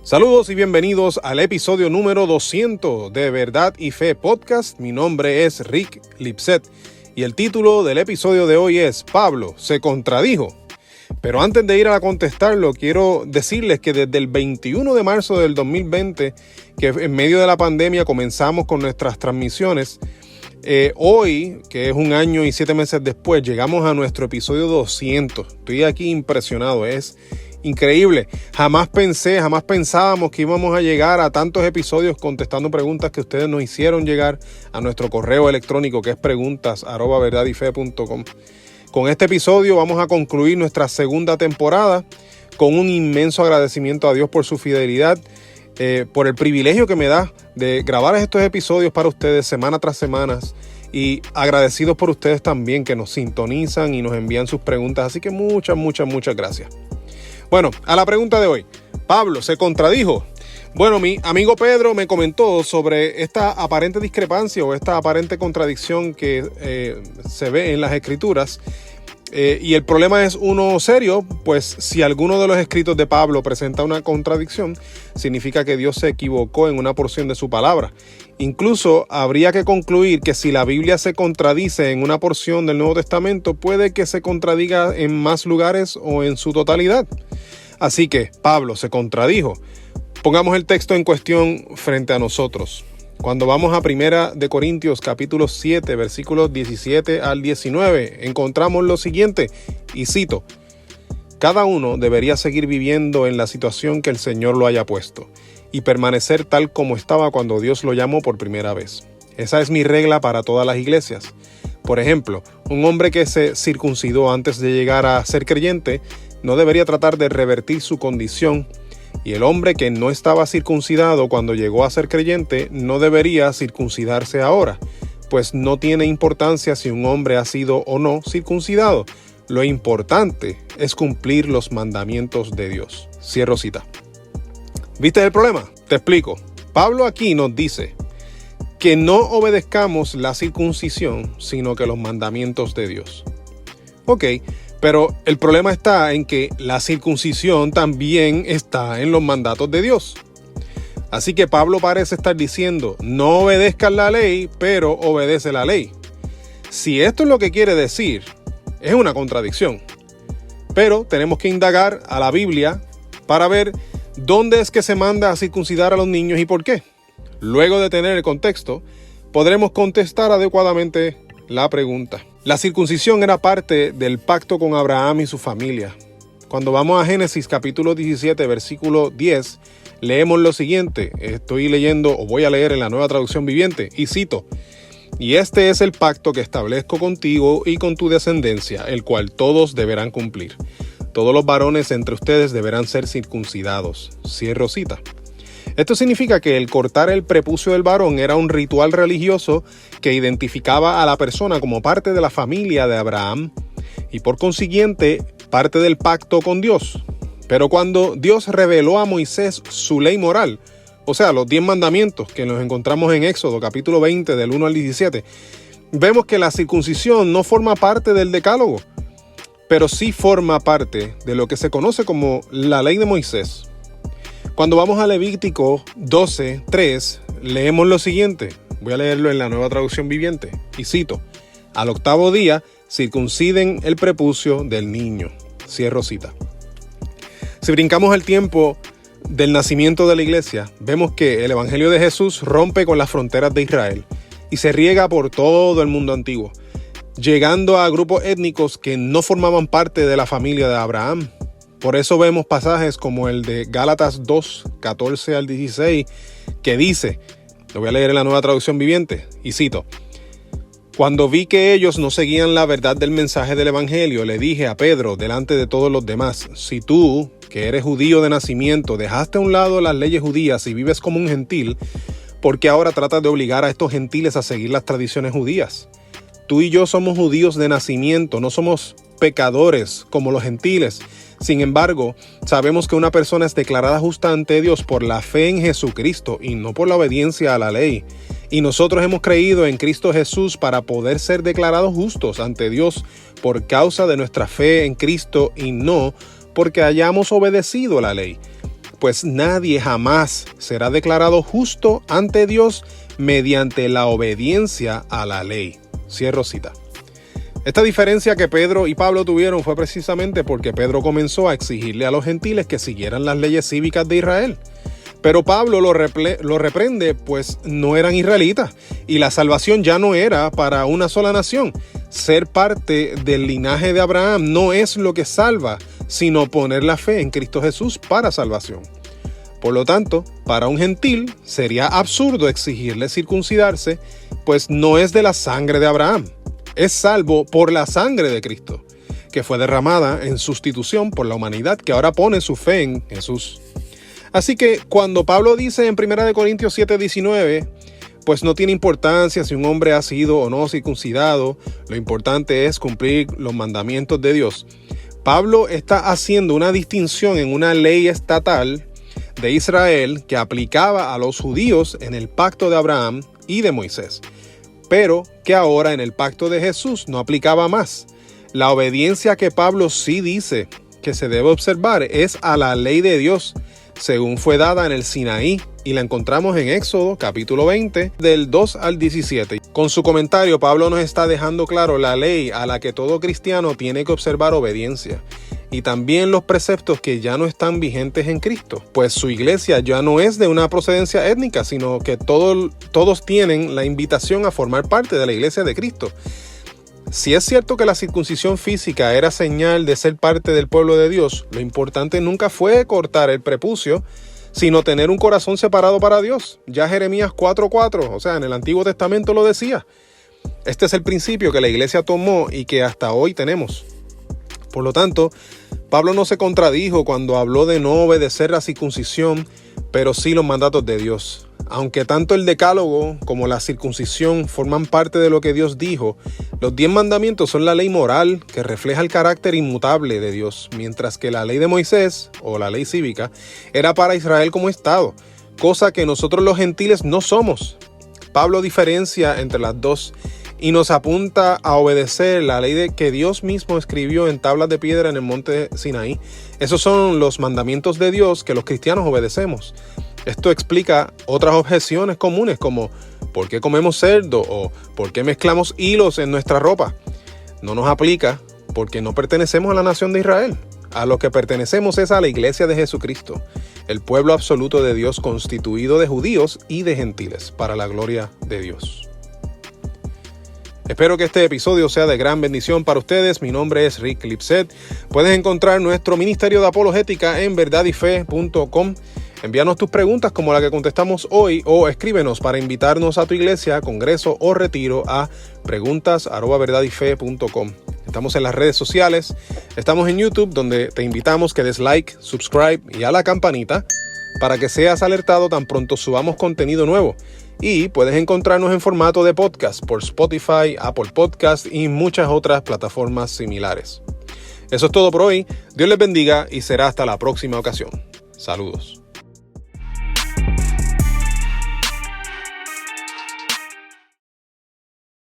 Saludos y bienvenidos al episodio número 200 de Verdad y Fe Podcast. Mi nombre es Rick Lipset y el título del episodio de hoy es Pablo se contradijo. Pero antes de ir a contestarlo, quiero decirles que desde el 21 de marzo del 2020, que en medio de la pandemia comenzamos con nuestras transmisiones, hoy, que es un año y 7 meses después, llegamos a nuestro episodio 200. Estoy aquí impresionado, es increíble. Jamás pensábamos que íbamos a llegar a tantos episodios contestando preguntas que ustedes nos hicieron llegar a nuestro correo electrónico, que es preguntas@verdadyfe.com. Con este episodio vamos a concluir nuestra segunda temporada con un inmenso agradecimiento a Dios por su fidelidad, por el privilegio que me da de grabar estos episodios para ustedes semana tras semana, y agradecidos por ustedes también que nos sintonizan y nos envían sus preguntas. Así que muchas gracias. Bueno, a la pregunta de hoy. Pablo se contradijo. Bueno, mi amigo Pedro me comentó sobre esta aparente discrepancia o esta aparente contradicción que se ve en las escrituras. Y el problema es uno serio, pues si alguno de los escritos de Pablo presenta una contradicción, significa que Dios se equivocó en una porción de su palabra. Incluso habría que concluir que si la Biblia se contradice en una porción del Nuevo Testamento, puede que se contradiga en más lugares o en su totalidad. Así que Pablo se contradijo. Pongamos el texto en cuestión frente a nosotros. Cuando vamos a 1 de Corintios capítulo 7, versículos 17 al 19, encontramos lo siguiente, y cito: cada uno debería seguir viviendo en la situación que el Señor lo haya puesto y permanecer tal como estaba cuando Dios lo llamó por primera vez. Esa es mi regla para todas las iglesias. Por ejemplo, un hombre que se circuncidó antes de llegar a ser creyente no debería tratar de revertir su condición, y el hombre que no estaba circuncidado cuando llegó a ser creyente no debería circuncidarse ahora, pues no tiene importancia si un hombre ha sido o no circuncidado. Lo importante es cumplir los mandamientos de Dios. Cierro cita. ¿Viste el problema? Te explico. Pablo aquí nos dice que no obedezcamos la circuncisión, sino que los mandamientos de Dios. Ok, pero el problema está en que la circuncisión también está en los mandatos de Dios. Así que Pablo parece estar diciendo, no obedezcas la ley, pero obedece la ley. Si esto es lo que quiere decir, es una contradicción. Pero tenemos que indagar a la Biblia para ver dónde es que se manda a circuncidar a los niños y por qué. Luego de tener el contexto, podremos contestar adecuadamente la pregunta. La circuncisión era parte del pacto con Abraham y su familia. Cuando vamos a Génesis capítulo 17, versículo 10, leemos lo siguiente. Estoy leyendo, o voy a leer en la Nueva Traducción Viviente, y cito: y este es el pacto que establezco contigo y con tu descendencia, el cual todos deberán cumplir. Todos los varones entre ustedes deberán ser circuncidados. Cierro cita. Esto significa que el cortar el prepucio del varón era un ritual religioso que identificaba a la persona como parte de la familia de Abraham y por consiguiente parte del pacto con Dios. Pero cuando Dios reveló a Moisés su ley moral, o sea, los 10 mandamientos que nos encontramos en Éxodo capítulo 20 del 1 al 17, vemos que la circuncisión no forma parte del decálogo, pero sí forma parte de lo que se conoce como la ley de Moisés. Cuando vamos a Levítico 12:3, leemos lo siguiente. Voy a leerlo en la Nueva Traducción Viviente. Y cito: al octavo día circunciden el prepucio del niño. Cierro cita. Si brincamos el tiempo del nacimiento de la iglesia, vemos que el Evangelio de Jesús rompe con las fronteras de Israel y se riega por todo el mundo antiguo, llegando a grupos étnicos que no formaban parte de la familia de Abraham. Por eso vemos pasajes como el de Gálatas 2, 14 al 16, que dice, lo voy a leer en la Nueva Traducción Viviente, y cito: cuando vi que ellos no seguían la verdad del mensaje del Evangelio, le dije a Pedro delante de todos los demás, si tú, que eres judío de nacimiento, dejaste a un lado las leyes judías y vives como un gentil, ¿por qué ahora tratas de obligar a estos gentiles a seguir las tradiciones judías? Tú y yo somos judíos de nacimiento, no somos pecadores como los gentiles. Sin embargo, sabemos que una persona es declarada justa ante Dios por la fe en Jesucristo y no por la obediencia a la ley. Y nosotros hemos creído en Cristo Jesús para poder ser declarados justos ante Dios por causa de nuestra fe en Cristo y no porque hayamos obedecido la ley. pues nadie jamás será declarado justo ante Dios mediante la obediencia a la ley. Cierro cita. Esta diferencia que Pedro y Pablo tuvieron fue precisamente porque Pedro comenzó a exigirle a los gentiles que siguieran las leyes cívicas de Israel. Pero Pablo lo reprende, pues no eran israelitas y la salvación ya no era para una sola nación. Ser parte del linaje de Abraham no es lo que salva, sino poner la fe en Cristo Jesús para salvación. Por lo tanto, para un gentil sería absurdo exigirle circuncidarse, pues no es de la sangre de Abraham. Es salvo por la sangre de Cristo, que fue derramada en sustitución por la humanidad que ahora pone su fe en Jesús. Así que cuando Pablo dice en 1 Corintios 7:19, pues no tiene importancia si un hombre ha sido o no circuncidado, lo importante es cumplir los mandamientos de Dios. Pablo está haciendo una distinción en una ley estatal de Israel que aplicaba a los judíos en el pacto de Abraham y de Moisés, pero que ahora en el pacto de Jesús no aplicaba más. La obediencia que Pablo sí dice que se debe observar es a la ley de Dios, según fue dada en el Sinaí, y la encontramos en Éxodo capítulo 20 del 2 al 17. Con su comentario, Pablo nos está dejando claro la ley a la que todo cristiano tiene que observar obediencia, y también los preceptos que ya no están vigentes en Cristo, pues su iglesia ya no es de una procedencia étnica, sino que todos tienen la invitación a formar parte de la iglesia de Cristo. Si es cierto que la circuncisión física era señal de ser parte del pueblo de Dios, lo importante nunca fue cortar el prepucio, sino tener un corazón separado para Dios. Ya Jeremías 4:4, o sea, en el Antiguo Testamento lo decía. Este es el principio que la iglesia tomó y que hasta hoy tenemos. Por lo tanto, Pablo no se contradijo cuando habló de no obedecer la circuncisión, pero sí los mandatos de Dios. Aunque tanto el decálogo como la circuncisión forman parte de lo que Dios dijo, los 10 mandamientos son la ley moral que refleja el carácter inmutable de Dios, mientras que la ley de Moisés, o la ley cívica, era para Israel como Estado, cosa que nosotros los gentiles no somos. Pablo diferencia entre las dos y nos apunta a obedecer la ley que Dios mismo escribió en tablas de piedra en el monte Sinaí. Esos son los mandamientos de Dios que los cristianos obedecemos. Esto explica otras objeciones comunes como ¿por qué comemos cerdo? O ¿por qué mezclamos hilos en nuestra ropa? No nos aplica porque no pertenecemos a la nación de Israel. A lo que pertenecemos es a la iglesia de Jesucristo, el pueblo absoluto de Dios constituido de judíos y de gentiles, para la gloria de Dios. Espero que este episodio sea de gran bendición para ustedes. Mi nombre es Rick Lipset. Puedes encontrar nuestro ministerio de apologética en verdadyfe.com. Envíanos tus preguntas como la que contestamos hoy o escríbenos para invitarnos a tu iglesia, congreso o retiro a preguntas@verdadyfe.com. Estamos en las redes sociales, estamos en YouTube donde te invitamos que des like, subscribe y a la campanita para que seas alertado tan pronto subamos contenido nuevo. Y puedes encontrarnos en formato de podcast por Spotify, Apple Podcast y muchas otras plataformas similares. Eso es todo por hoy. Dios les bendiga y será hasta la próxima ocasión. Saludos.